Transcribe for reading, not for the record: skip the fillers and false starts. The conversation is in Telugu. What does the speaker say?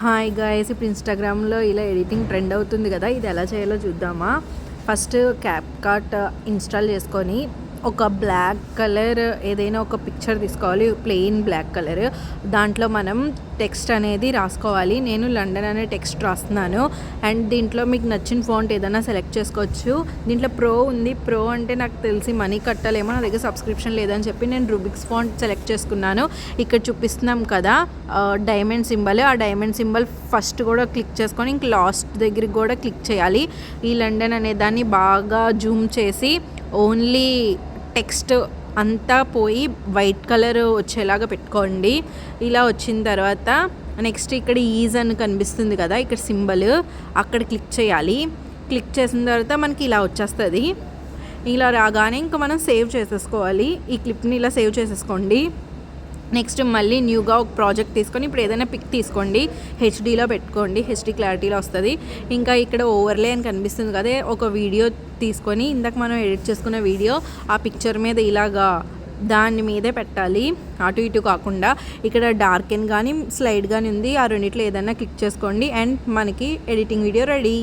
హాయ్ గాయ్స్, ఇప్పుడు ఇన్స్టాగ్రామ్లో ఇలా ఎడిటింగ్ ట్రెండ్ అవుతుంది కదా, ఇది ఎలా చేయాలో చూద్దామా. ఫస్ట్ క్యాప్కట్ ఇన్స్టాల్ చేసుకొని ఒక బ్లాక్ కలర్ ఏదైనా ఒక పిక్చర్ తీసుకోవాలి, ప్లెయిన్ బ్లాక్ కలర్. దాంట్లో మనం టెక్స్ట్ అనేది రాసుకోవాలి. నేను లండన్ అనే టెక్స్ట్ రాస్తున్నాను. అండ్ దీంట్లో మీకు నచ్చిన ఫాంట్ ఏదైనా సెలెక్ట్ చేసుకోవచ్చు. దీంట్లో ప్రో ఉంది. ప్రో అంటే నాకు తెలిసి మనీ కట్టాలేమో, నా దగ్గర సబ్స్క్రిప్షన్ లేదని చెప్పి నేను రూబిక్స్ ఫాంట్ సెలెక్ట్ చేసుకున్నాను. ఇక్కడ చూపిస్తున్నాం కదా డైమండ్ సింబల్, ఆ డైమండ్ సింబల్ ఫస్ట్ కూడా క్లిక్ చేసుకొని ఇంక లాస్ట్ దగ్గరికి కూడా క్లిక్ చేయాలి. ఈ లండన్ అనే దాన్ని బాగా జూమ్ చేసి ఓన్లీ టెక్స్ట్ అంతా పోయి వైట్ కలర్ వచ్చేలాగా పెట్టుకోండి. ఇలా వచ్చిన తర్వాత నెక్స్ట్ ఇక్కడ ఈజ్ అని కనిపిస్తుంది కదా, ఇక్కడ సింబల్ అక్కడ క్లిక్ చేయాలి. క్లిక్ చేసిన తర్వాత మనకి ఇలా వచ్చేస్తుంది. ఇలా రాగానే ఇంకా మనం సేవ్ చేసేసుకోవాలి. ఈ క్లిప్ని ఇలా సేవ్ చేసేసుకోండి. నెక్స్ట్ మళ్ళీ న్యూగా ఒక ప్రాజెక్ట్ తీసుకొని ఇప్పుడు ఏదైనా పిక్ తీసుకోండి, హెచ్డీలో పెట్టుకోండి, హెచ్డీ క్లారిటీలో వస్తుంది. ఇంకా ఇక్కడ ఓవర్లే అని కనిపిస్తుంది కదా, ఒక వీడియో తీసుకొని ఇందాక మనం ఎడిట్ చేసుకున్న వీడియో ఆ పిక్చర్ మీద ఇలాగా దాని మీదే పెట్టాలి, అటు ఇటు కాకుండా. ఇక్కడ డార్కెన్ కానీ స్లైడ్ కానీ ఉంది, ఆ రెండిట్లో ఏదైనా క్లిక్ చేసుకోండి అండ్ మనకి ఎడిటింగ్ వీడియో రెడీ.